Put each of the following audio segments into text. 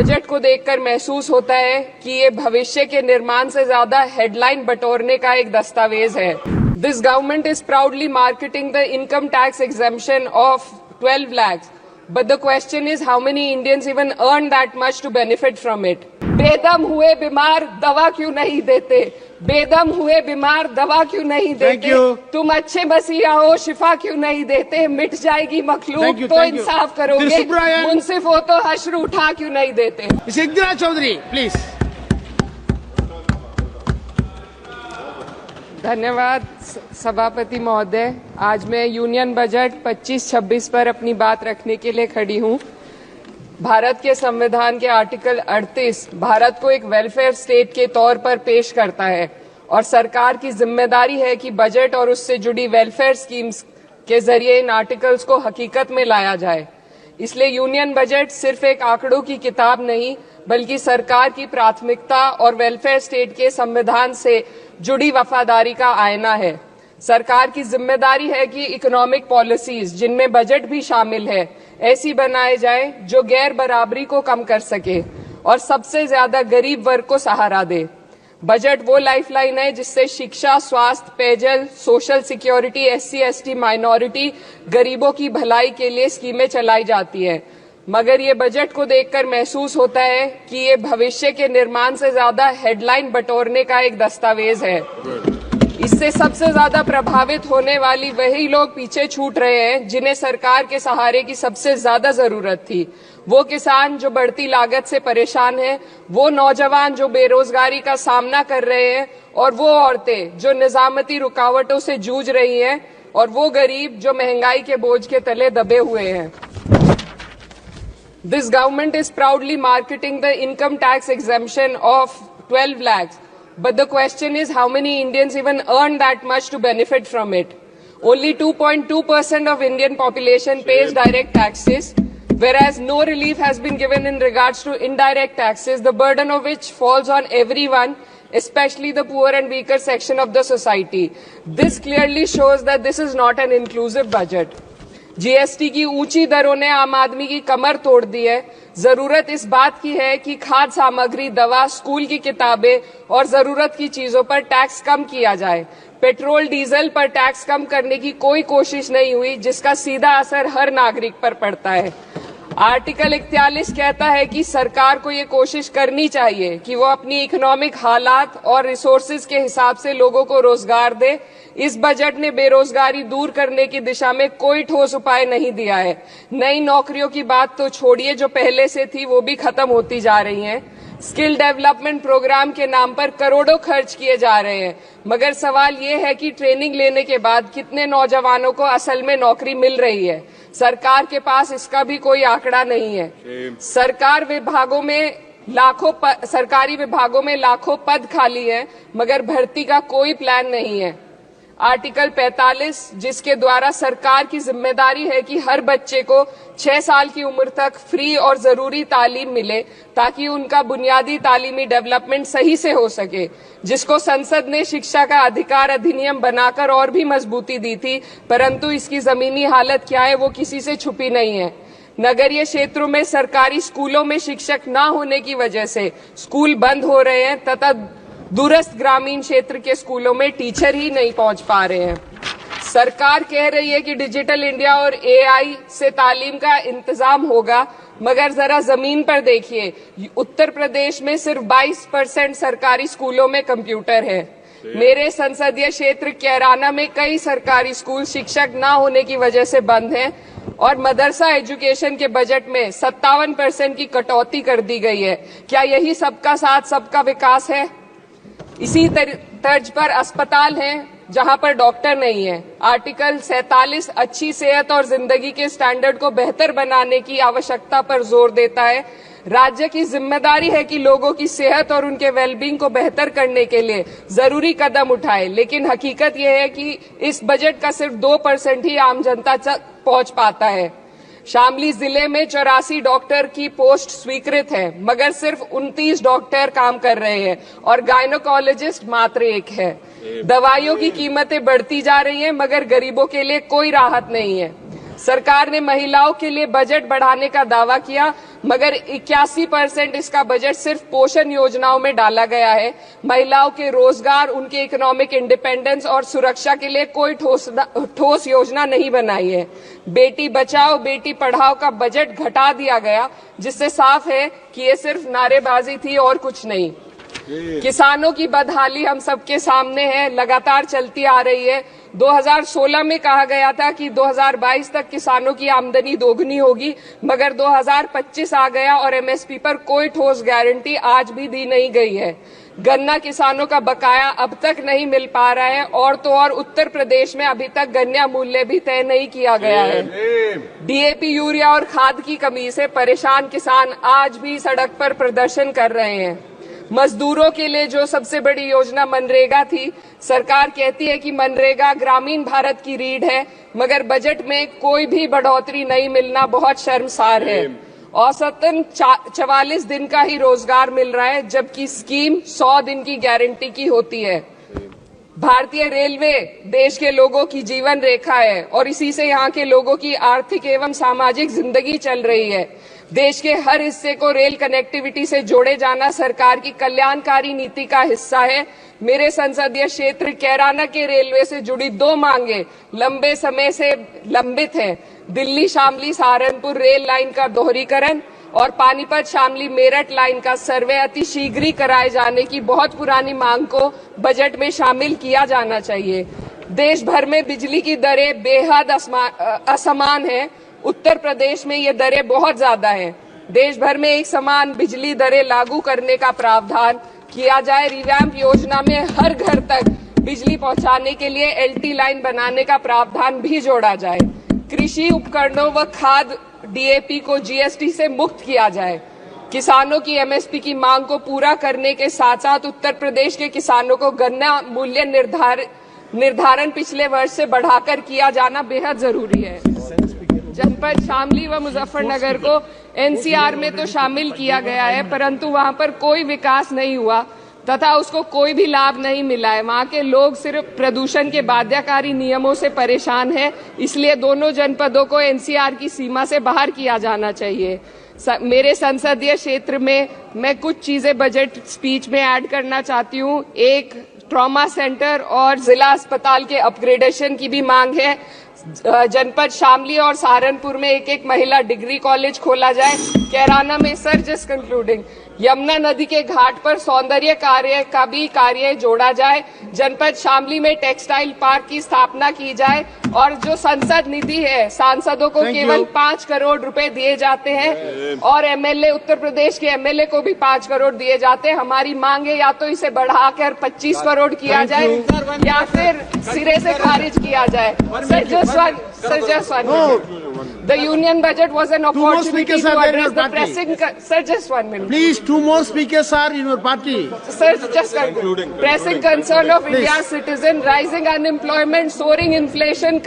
Budget को देखकर महसूस होता है कि ये भविष्य के निर्माण से ज्यादा हेडलाइन बटोरने का एक दस्तावेज है। This government is proudly marketing the income tax exemption of 12 lakhs, but the question is how many Indians even earn that much to benefit from it? बेदम हुए बीमार दवा क्यों नहीं देते? बेदम हुए बीमार दवा क्यों नहीं देते? तुम अच्छे मसीहा हो, शिफा क्यों नहीं देते? मिट जाएगी मखलूक तो इंसाफ करोगे, मुंसिफ हो तो हश्र उठा क्यों नहीं देते? सिद्धराज चौधरी प्लीज। धन्यवाद सभापति महोदय। आज मैं यूनियन बजट 25-26 पर अपनी बात रखने के लिए खड़ी हूं। भारत के संविधान के आर्टिकल 38 भारत को एक वेलफेयर स्टेट के तौर पर पेश करता है और सरकार की जिम्मेदारी है कि बजट और उससे जुड़ी वेलफेयर स्कीम्स के जरिए इन आर्टिकल्स को हकीकत में लाया जाए। इसलिए यूनियन बजट सिर्फ एक आंकड़ों की किताब नहीं, बल्कि सरकार की प्राथमिकता और वेलफेयर स्टेट के संविधान से जुड़ी वफादारी का आईना है। सरकार की जिम्मेदारी है कि इकोनॉमिक पॉलिसीज, जिनमें बजट भी शामिल है, ऐसी बनाए जाएं जो गैर बराबरी को कम कर सके और सबसे ज्यादा गरीब वर्ग को सहारा दे। बजट वो लाइफलाइन है जिससे शिक्षा, स्वास्थ्य, पेयजल, सोशल सिक्योरिटी, SC/ST, माइनॉरिटी, गरीबों की भलाई के लिए स्कीमें चलाई जाती है। मगर ये बजट को देखकर महसूस होता है कि ये भविष्य के निर्माण से ज्यादा हेडलाइन बटोरने का एक दस्तावेज है। इससे सबसे ज्यादा प्रभावित होने वाली वही लोग पीछे छूट रहे हैं जिन्हें सरकार के सहारे की सबसे ज्यादा जरूरत थी। वो किसान जो बढ़ती लागत से परेशान हैं, वो नौजवान जो बेरोजगारी का सामना कर रहे हैं, और वो औरतें जो निजामती रुकावटों से जूझ रही हैं, और वो गरीब जो महंगाई के बोझ के तले दबे हुए हैं। This government is proudly marketing the income tax exemption of 12 lakhs. But the question is how many Indians even earn that much to benefit from it? Only 2.2% of Indian population pays direct taxes, whereas no relief has been given in regards to indirect taxes, the burden of which falls on everyone, especially the poor and weaker section of the society. This clearly shows that this is not an inclusive budget. GST की ऊंची दरों ने आम आदमी की कमर तोड़ दी है। जरूरत इस बात की है कि खाद्य सामग्री, दवा, स्कूल की किताबें और जरूरत की चीजों पर टैक्स कम किया जाए। पेट्रोल, डीजल पर टैक्स कम करने की कोई कोशिश नहीं हुई, जिसका सीधा असर हर नागरिक पर पड़ता है। आर्टिकल 41 कहता है कि सरकार को ये कोशिश करनी चाहिए कि वो अपनी इकोनॉमिक हालात और रिसोर्सेज के हिसाब से लोगों को रोजगार दे। इस बजट ने बेरोजगारी दूर करने की दिशा में कोई ठोस उपाय नहीं दिया है। नई नौकरियों की बात तो छोड़िए, जो पहले से थी वो भी खत्म होती जा रही हैं। स्किल डेवलपमेंट प्रोग्राम के नाम पर करोड़ों खर्च किए जा रहे हैं, मगर सवाल ये है कि ट्रेनिंग लेने के बाद कितने नौजवानों को असल में नौकरी मिल रही है। सरकार के पास इसका भी कोई आंकड़ा नहीं है। सरकारी विभागों में लाखों पद खाली हैं, मगर भर्ती का कोई प्लान नहीं है। आर्टिकल 45, जिसके द्वारा सरकार की जिम्मेदारी है कि हर बच्चे को 6 साल की उम्र तक फ्री और जरूरी तालीम मिले ताकि उनका बुनियादी तालीमी डेवलपमेंट सही से हो सके, जिसको संसद ने शिक्षा का अधिकार अधिनियम बनाकर और भी मजबूती दी थी, परंतु इसकी जमीनी हालत क्या है वो किसी से छुपी नहीं है। नगरीय क्षेत्रों में सरकारी स्कूलों में शिक्षक न होने की वजह से स्कूल बंद हो रहे हैं तथा दूरस्थ ग्रामीण क्षेत्र के स्कूलों में टीचर ही नहीं पहुंच पा रहे हैं। सरकार कह रही है कि डिजिटल इंडिया और AI से तालीम का इंतजाम होगा, मगर जरा जमीन पर देखिए, उत्तर प्रदेश में सिर्फ 22% सरकारी स्कूलों में कंप्यूटर है। मेरे संसदीय क्षेत्र कैराना में कई सरकारी स्कूल शिक्षक न होने की वजह से बंद हैं और मदरसा एजुकेशन के बजट में 57% की कटौती कर दी गई है। क्या यही सबका साथ सबका विकास है? इसी तर्ज पर अस्पताल हैं जहां पर डॉक्टर नहीं है। आर्टिकल 47 अच्छी सेहत और जिंदगी के स्टैंडर्ड को बेहतर बनाने की आवश्यकता पर जोर देता है। राज्य की जिम्मेदारी है कि लोगों की सेहत और उनके वेलबींग को बेहतर करने के लिए जरूरी कदम उठाए, लेकिन हकीकत यह है कि इस बजट का सिर्फ 2% ही आम जनता तक पहुंच पाता है। शामली जिले में 84 डॉक्टर की पोस्ट स्वीकृत है, मगर सिर्फ 29 डॉक्टर काम कर रहे हैं और गायनोकोलॉजिस्ट मात्र 1 है। दवाइयों की कीमतें बढ़ती जा रही हैं, मगर गरीबों के लिए कोई राहत नहीं है। सरकार ने महिलाओं के लिए बजट बढ़ाने का दावा किया, मगर 81% इसका बजट सिर्फ पोषण योजनाओं में डाला गया है। महिलाओं के रोजगार, उनके इकोनॉमिक इंडिपेंडेंस और सुरक्षा के लिए कोई ठोस योजना नहीं बनाई है। बेटी बचाओ बेटी पढ़ाओ का बजट घटा दिया गया, जिससे साफ है कि ये सिर्फ नारेबाजी थी और कुछ नहीं। किसानों की बदहाली हम सबके सामने है, लगातार चलती आ रही है। 2016 में कहा गया था कि 2022 तक किसानों की आमदनी दोगुनी होगी, मगर 2025 आ गया और एमएसपी पर कोई ठोस गारंटी आज भी दी नहीं गई है। गन्ना किसानों का बकाया अब तक नहीं मिल पा रहा है, और तो और उत्तर प्रदेश में अभी तक गन्ना मूल्य भी तय नहीं किया गया है। डीएपी, यूरिया और खाद की कमी से परेशान किसान आज भी सड़क पर प्रदर्शन कर रहे हैं। मजदूरों के लिए जो सबसे बड़ी योजना मनरेगा थी, सरकार कहती है कि मनरेगा ग्रामीण भारत की रीढ़ है, मगर बजट में कोई भी बढ़ोतरी नहीं मिलना बहुत शर्मसार है। औसतन 44 दिन का ही रोजगार मिल रहा है, जबकि स्कीम 100 दिन की गारंटी की होती है। भारतीय रेलवे देश के लोगों की जीवन रेखा है और इसी से यहाँ के लोगों की आर्थिक एवं सामाजिक जिंदगी चल रही है। देश के हर हिस्से को रेल कनेक्टिविटी से जोड़े जाना सरकार की कल्याणकारी नीति का हिस्सा है। मेरे संसदीय क्षेत्र कैराना के रेलवे से जुड़ी 2 मांगे लंबे समय से लंबित हैं। दिल्ली शामली सहारनपुर रेल लाइन का दोहरीकरण और पानीपत शामली मेरठ लाइन का सर्वे अति शीघ्र ही कराए जाने की बहुत पुरानी मांग को बजट में शामिल किया जाना चाहिए। देश भर में बिजली की दरें बेहद असमान है। उत्तर प्रदेश में ये दरें बहुत ज्यादा हैं। देश भर में एक समान बिजली दरें लागू करने का प्रावधान किया जाए। रिवैम्प योजना में हर घर तक बिजली पहुंचाने के लिए एलटी लाइन बनाने का प्रावधान भी जोड़ा जाए। कृषि उपकरणों व खाद डीएपी को जीएसटी से मुक्त किया जाए। किसानों की एमएसपी की मांग को पूरा करने के साथ साथ उत्तर प्रदेश के किसानों को गन्ना मूल्य निर्धारण पिछले वर्ष से बढ़ाकर किया जाना बेहद जरूरी है। जनपद शामली व मुजफ्फरनगर को एनसीआर में तो शामिल किया गया है, परंतु वहां पर कोई विकास नहीं हुआ तथा उसको कोई भी लाभ नहीं मिला है। वहां के लोग सिर्फ प्रदूषण के बाध्यकारी नियमों से परेशान हैं, इसलिए दोनों जनपदों को एनसीआर की सीमा से बाहर किया जाना चाहिए। मेरे संसदीय क्षेत्र में मैं कुछ चीजें बजट स्पीच में ऐड करना चाहती हूँ। एक, ट्रॉमा सेंटर और जिला अस्पताल के अपग्रेडेशन की भी मांग है। जनपद शामली और सहारनपुर में एक महिला डिग्री कॉलेज खोला जाए। कैराना में जस्ट कंक्लूडिंग, यमुना नदी के घाट पर सौंदर्य कार्य का भी कार्य जोड़ा जाए। जनपद शामली में टेक्सटाइल पार्क की स्थापना की जाए और जो संसद निधि है, सांसदों को केवल 5 करोड़ रुपए दिए जाते हैं और एमएलए, उत्तर प्रदेश के एमएलए को भी 5 करोड़ दिए जाते हैं। हमारी मांग है या तो इसे बढ़ाकर 25 करोड़ किया जाए या फिर सिरे से खारिज किया जाए। Sir, just one minute. The union budget was an opportunity to address the pressing... Sir, just 1 minute. Please, 2 more speakers are in your party. Sir, just concluding. Pressing concern of India's citizen, rising unemployment, soaring inflation,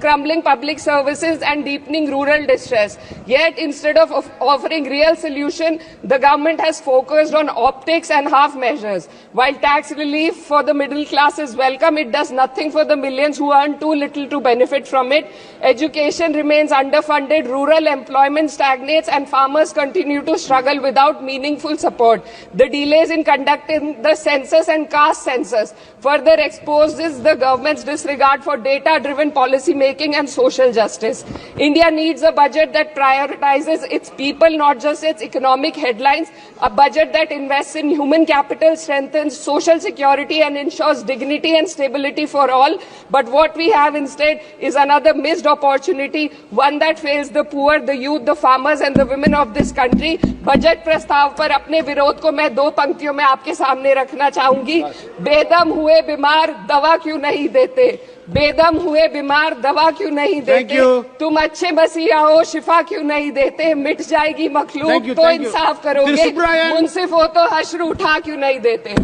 crumbling public services and deepening rural distress. Yet, instead of offering real solution, the government has focused on optics and half measures. While tax relief for the middle class is welcome, it does nothing for the millions who earn too little to benefit from it. Education remains underfunded, rural employment stagnates, and farmers continue to struggle without meaningful support. The delays in conducting the census and caste census further exposes the government's disregard for data-driven policy making and social justice. India needs a budget that prioritizes its people, not just its economic headlines. A budget that invests in human capital, strengthens social security, and ensures dignity and stability for all. But what we have instead is another missed opportunity, one that fails the poor, the youth, the farmers and the women of this country. Budget प्रस्ताव पर अपने विरोध को मैं 2 पंक्तियों में आपके सामने रखना चाहूंगी। बेदम हुए बीमार दवा क्यों नहीं देते? बेदम हुए बीमार दवा क्यों नहीं देते? तुम अच्छे मसीहा हो, शिफा क्यों नहीं देते? मिट जाएगी मखलूक तो इंसाफ करोगे, मुंसिफ हो तो हश्र उठा क्यों नहीं देते?